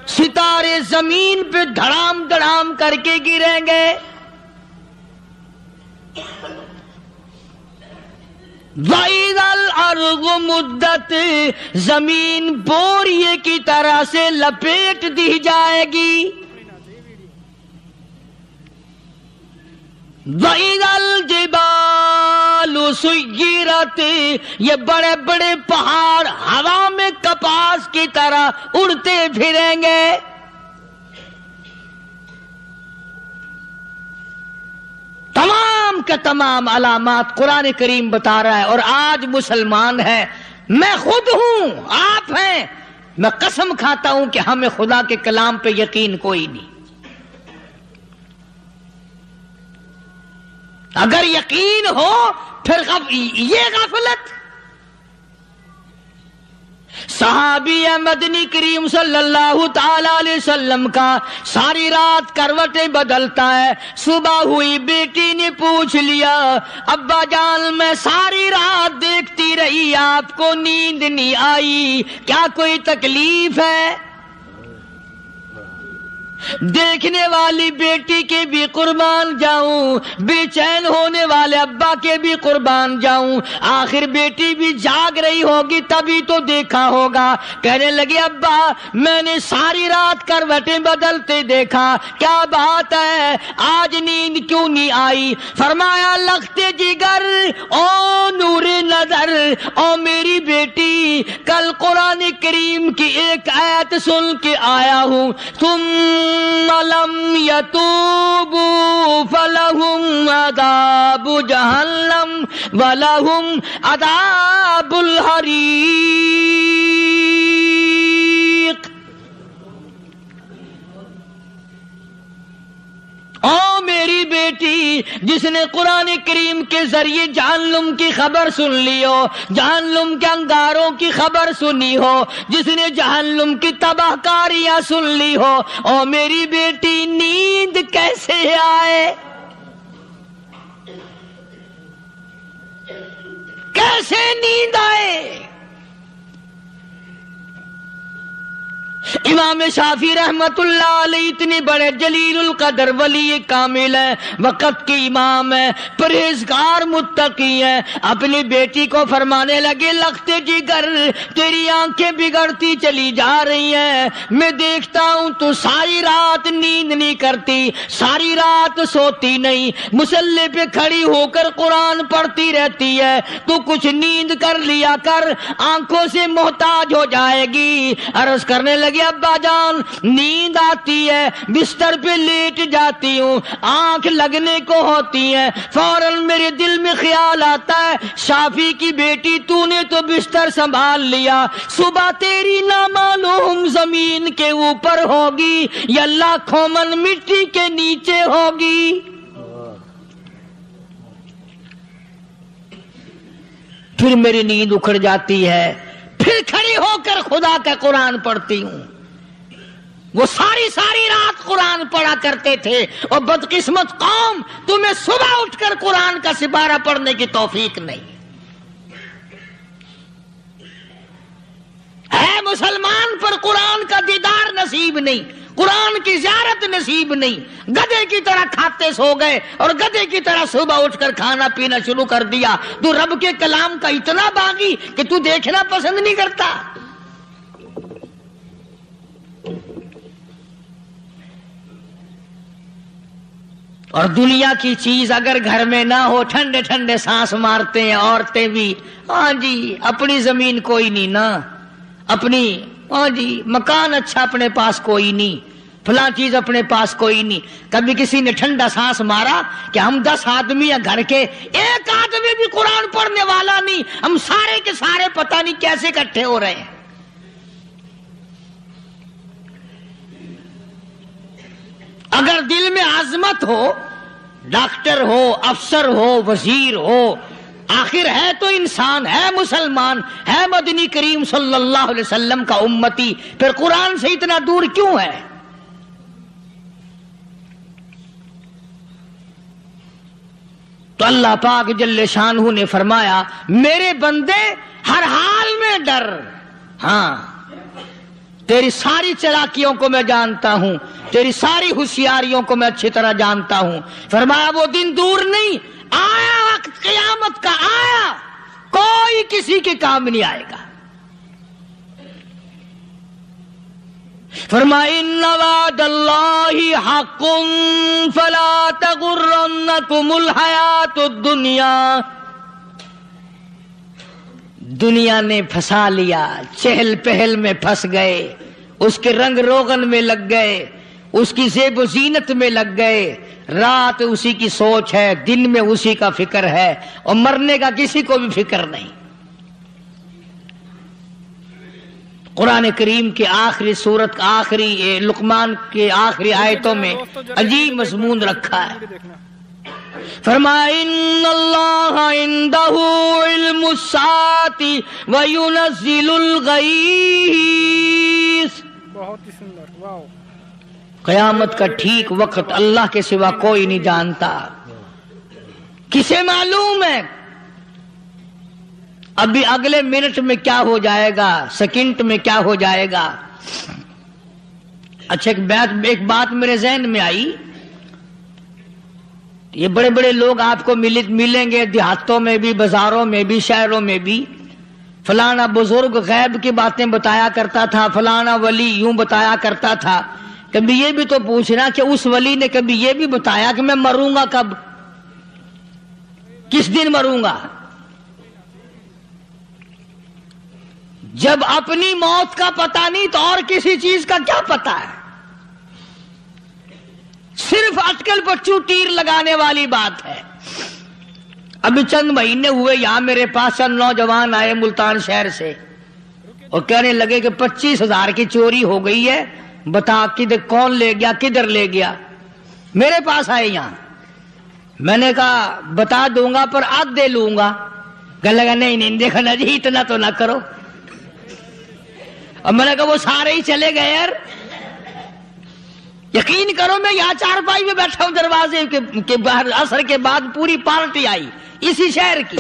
ستارے زمین پہ دھڑام دھڑام کر کے گریں گے. وَإِذَا الْأَرْضُ مُدَّتْ، زمین بوریے کی طرح سے لپیٹ دی جائے گی. وَإِذَا الْجِبَالُ سُيِّرَتْ، یہ بڑے بڑے پہاڑ ہوا میں کپاس کی طرح اڑتے پھریں گے. تمام کے تمام علامات قرآن کریم بتا رہا ہے. اور آج مسلمان ہے، میں خود ہوں، آپ ہیں، میں قسم کھاتا ہوں کہ ہمیں خدا کے کلام پہ یقین کوئی نہیں. اگر یقین ہو پھر یہ غفلت. صحابی مدنی کریم صلی اللہ تعالی علیہ وسلم کا ساری رات کروٹیں بدلتا ہے. صبح ہوئی بیٹی نے پوچھ لیا، ابا جان میں ساری رات دیکھتی رہی، آپ کو نیند نہیں آئی، کیا کوئی تکلیف ہے؟ دیکھنے والی بیٹی کے بھی قربان جاؤں، بے چین ہونے والے ابا کے بھی قربان جاؤں. آخر بیٹی بھی جاگ رہی ہوگی تبھی تو دیکھا ہوگا. کہنے لگے ابا میں نے ساری رات کروٹیں بدلتے دیکھا، کیا بات ہے آج نیند کیوں نہیں آئی؟ فرمایا لختے جگر او نور نظر، او میری بیٹی کل قرآن کریم کی ایک آیت سن کے آیا ہوں، تم لم یتوبوا فلہم عذاب جہنم ولہم عذاب الحریق. او میری بیٹی جس نے قرآن کریم کے ذریعے جہنم کی خبر سن لی ہو، جہنم کے انگاروں کی خبر سنی ہو، جس نے جہنم کی تباہ کاریاں سن لی ہو، او میری بیٹی نیند کیسے آئے؟ کیسے نیند آئے؟ امام شافعی رحمت اللہ علیہ اتنے بڑے جلیل القدر ولی کامل ہیں، وقت کے امام ہیں، پرہیزگار متقی ہیں. اپنی بیٹی کو فرمانے لگے لختے جگر تیری آنکھیں بگڑتی چلی جا رہی ہیں، میں دیکھتا ہوں تو ساری رات نیند نہیں کرتی، ساری رات سوتی نہیں، مصلی پہ کھڑی ہو کر قرآن پڑھتی رہتی ہے، تو کچھ نیند کر لیا کر، آنکھوں سے محتاج ہو جائے گی. عرض کرنے لگے ابا جان نیند آتی ہے، بستر پہ لیٹ جاتی ہوں، آنکھ لگنے کو ہوتی ہے، فوراً میرے دل میں خیال آتا ہے شافی کی بیٹی تو نے تو بستر سنبھال لیا، صبح تیری نامعلوم زمین کے اوپر ہوگی یا لاکھوں من مٹی کے نیچے ہوگی. پھر میری نیند اکھڑ جاتی ہے، پھر کھڑی ہو کر خدا کا قرآن پڑھتی ہوں. وہ ساری رات قرآن پڑھا کرتے تھے، اور بدقسمت قوم تمہیں صبح اٹھ کر قرآن کا سپارہ پڑھنے کی توفیق نہیں ہے. مسلمان پر قرآن کا دیدار نصیب نہیں، قرآن کی زیارت نصیب نہیں. گدھے کی طرح کھاتے سو گئے اور گدھے کی طرح صبح اٹھ کر کھانا پینا شروع کر دیا. تو رب کے کلام کا اتنا باغی کہ تو دیکھنا پسند نہیں کرتا. اور دنیا کی چیز اگر گھر میں نہ ہو، ٹھنڈے ٹھنڈے سانس مارتے ہیں عورتیں بھی، ہاں جی اپنی زمین کوئی نہیں نا، اپنی ہاں جی مکان اچھا اپنے پاس کوئی نہیں، فلاں چیز اپنے پاس کوئی نہیں. کبھی کسی نے ٹھنڈا سانس مارا کہ ہم 10 آدمی ہیں گھر کے، ایک آدمی بھی قرآن پڑھنے والا نہیں، ہم سارے کے سارے پتہ نہیں کیسے اکٹھے ہو رہے ہیں. اگر دل میں عظمت ہو، ڈاکٹر ہو، افسر ہو، وزیر ہو، آخر ہے تو انسان، ہے مسلمان، ہے مدنی کریم صلی اللہ علیہ وسلم کا امتی، پھر قرآن سے اتنا دور کیوں ہے؟ تو اللہ پاک جل شانہ نے فرمایا میرے بندے ہر حال میں ڈر. ہاں تیری ساری چلاکیوں کو میں جانتا ہوں، تیری ساری ہوشیاریوں کو میں اچھی طرح جانتا ہوں۔ فرمایا وہ دن دور نہیں، آیا وقت قیامت کا، آیا، کوئی کسی کے کام نہیں آئے گا۔ فرمایا ان وعد اللہ حق فلا تغرنکم الحیات الدنیا۔ دنیا نے پھنسا لیا، چہل پہل میں پھنس گئے، اس کے رنگ روغن میں لگ گئے، اس کی زیب و زینت میں لگ گئے۔ رات اسی کی سوچ ہے، دن میں اسی کا فکر ہے، اور مرنے کا کسی کو بھی فکر نہیں۔ قرآن کریم کے آخری سورت کا آخری لقمان کے آخری آیتوں میں عجیب مضمون رکھا ہے۔ فرمایا ان اللہ عنده علم الساعۃ وینزل الغیث۔ بہت ہی سندر، واو۔ قیامت کا ٹھیک وقت اللہ کے سوا کوئی نہیں جانتا۔ کسے معلوم ہے ابھی اگلے منٹ میں کیا ہو جائے گا، سیکنڈ میں کیا ہو جائے گا۔ اچھا ایک بات میرے ذہن میں آئی، یہ بڑے بڑے لوگ آپ کو ملیں گے دیہاتوں میں بھی، بازاروں میں بھی، شہروں میں بھی۔ فلانا بزرگ غیب کی باتیں بتایا کرتا تھا، فلانا ولی یوں بتایا کرتا تھا۔ کبھی یہ بھی تو پوچھنا کہ اس ولی نے کبھی یہ بھی بتایا کہ میں مروں گا کب، کس دن مروں گا؟ جب اپنی موت کا پتہ نہیں تو اور کسی چیز کا کیا پتہ ہے؟ صرف اٹکل پچو تیر لگانے والی بات ہے۔ ابھی چند مہینے ہوئے یہاں میرے پاس چند نوجوان آئے ملتان شہر سے، اور کہنے لگے کہ 25,000 کی چوری ہو گئی ہے، بتا کدھر کون لے گیا، کدھر لے گیا۔ میرے پاس آئے یہاں، میں نے کہا بتا دوں گا پر آدھ دے لوں گا۔ کہنے لگا نہیں دیکھا نا جی اتنا تو نہ کرو۔ اور میں نے کہا وہ سارے ہی چلے گئے یار، یقین کرو میں یہاں چارپائی میں بیٹھا ہوں دروازے کے باہر، عصر کے بعد پوری پارٹی آئی اسی شہر کی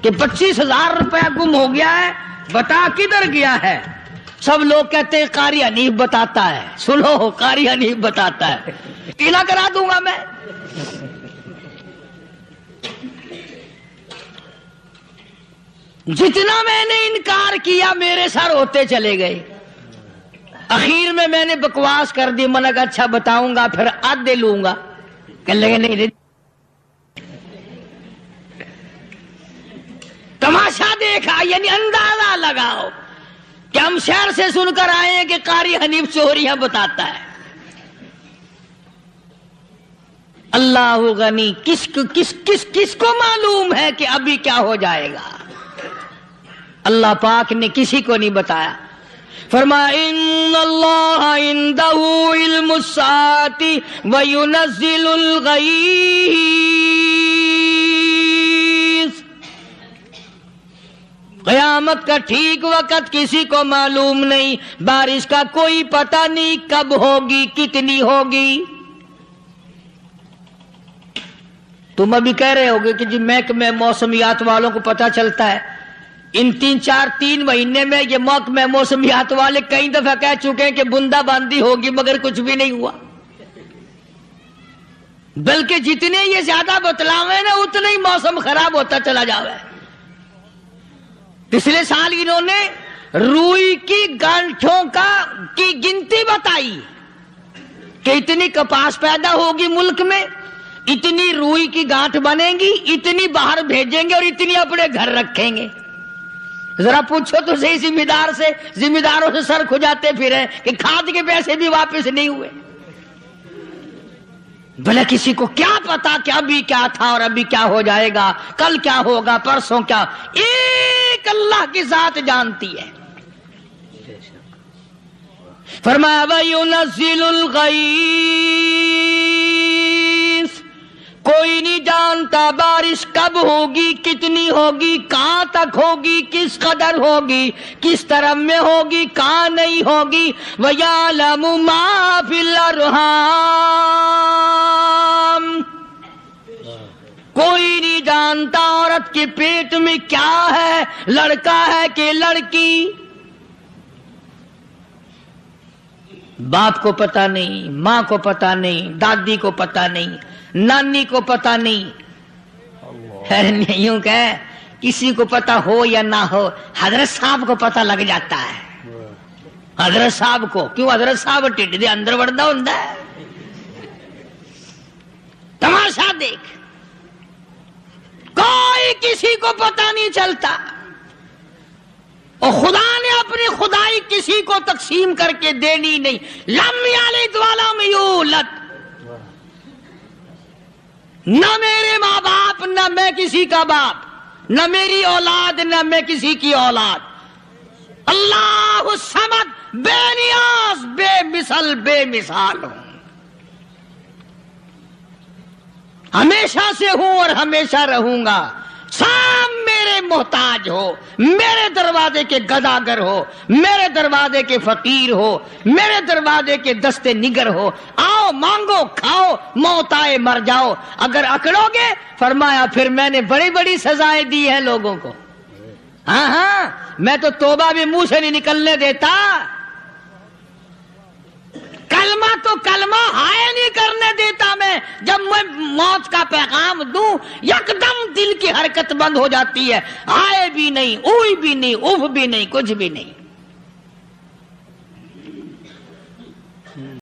کہ 25,000 روپیہ گم ہو گیا ہے، بتا کدھر گیا ہے۔ سب لوگ کہتے ہیں قاری حنیف بتاتا ہے، سنو قاری حنیف بتاتا ہے، قلعہ کرا دوں گا میں۔ جتنا میں نے انکار کیا میرے سر ہوتے چلے گئے۔ اخیر میں نے بکواس کر دی، میں نے کہا اچھا بتاؤں گا پھر آدھے لوں گا۔ کہنے لگے نہیں، تماشا دیکھا، یعنی اندازہ لگاؤ کہ ہم شہر سے سن کر آئے ہیں کہ قاری حنیف چوریاں بتاتا ہے۔ اللہ غنی، کس کو معلوم ہے کہ ابھی کیا ہو جائے گا؟ اللہ پاک نے کسی کو نہیں بتایا۔ فرمایا ان اللہ عنده علم الساعۃ وینزل الغیث۔ قیامت کا ٹھیک وقت کسی کو معلوم نہیں، بارش کا کوئی پتہ نہیں کب ہوگی، کتنی ہوگی۔ تم ابھی کہہ رہے ہوگے کہ جی محکمہ موسمیات والوں کو پتہ چلتا ہے۔ ان 3 مہینے میں یہ محکمہ موسمیات والے کئی دفعہ کہہ چکے ہیں کہ بندہ باندی ہوگی، مگر کچھ بھی نہیں ہوا۔ بلکہ جتنے یہ زیادہ بتلاوے نا اتنا ہی موسم خراب ہوتا چلا جاوے۔ پچھلے سال انہوں نے روئی کی گانٹھوں کی گنتی بتائی کہ اتنی کپاس پیدا ہوگی ملک میں، اتنی روئی کی گانٹھ بنیں گی، اتنی باہر بھیجیں گے اور اتنی اپنے گھر رکھیں گے۔ ذرا پوچھو تو صحیح ذمہ داروں سے سر کھجاتے پھرے کہ کھاد کے پیسے بھی واپس نہیں ہوئے۔ بھلا کسی کو کیا پتا کہ ابھی کیا تھا اور ابھی کیا ہو جائے گا، کل کیا ہوگا، پرسوں کیا، ایک اللہ کی ذات جانتی ہے۔ فرمایا وَيُنَزِّلُ الْغَيْثَ، کوئی نہیں جانتا بارش کب ہوگی، کتنی ہوگی، کہاں تک ہوگی، کس قدر ہوگی، کس طرح میں ہوگی، کہاں نہیں ہوگی۔ وَيَعْلَمُ مَا فِي الْأَرْحَامِ، کوئی نہیں جانتا عورت کے پیٹ میں کیا ہے، لڑکا ہے کہ لڑکی۔ باپ کو پتا نہیں، ماں کو پتا نہیں، دادی کو پتا نہیں، نانی کو پتا نہیں، یوں کہ کسی کو پتا ہو یا نہ ہو حضرت صاحب کو پتا لگ جاتا ہے. حضرت صاحب کو کیوں؟ حضرت صاحب ٹھڈ دے اندر وڑدا ہوندا ہے. تماشا دیکھ، کوئی کسی کو پتا نہیں چلتا، اور خدا نے اپنی خدائی کسی کو تقسیم کر کے دینی نہیں. لم یلد ولم یولد، نہ میرے ماں باپ، نہ میں کسی کا باپ، نہ میری اولاد، نہ میں کسی کی اولاد. اللہ الصمد، بے نیاز، بے مثل، بے مثال ہوں، ہمیشہ سے ہوں اور ہمیشہ رہوں گا. سب میرے محتاج ہو، میرے دروازے کے گداگر ہو، میرے دروازے کے فقیر ہو، میرے دروازے کے دستے نگر ہو، آؤ مانگو کھاؤ، موت آئے مر جاؤ. اگر اکڑو گے فرمایا پھر میں نے بڑی بڑی سزائیں دی ہیں لوگوں کو. ہاں ہاں، میں تو توبہ بھی منہ سے نہیں نکلنے دیتا. کلمہ تو کلمہ ہائے نہیں کرنے دیتا میں. جب میں موت کا پیغام دوں یکدم دل کی حرکت بند ہو جاتی ہے، ہائے بھی نہیں، اوئی بھی نہیں، اف بھی نہیں، کچھ بھی نہیں.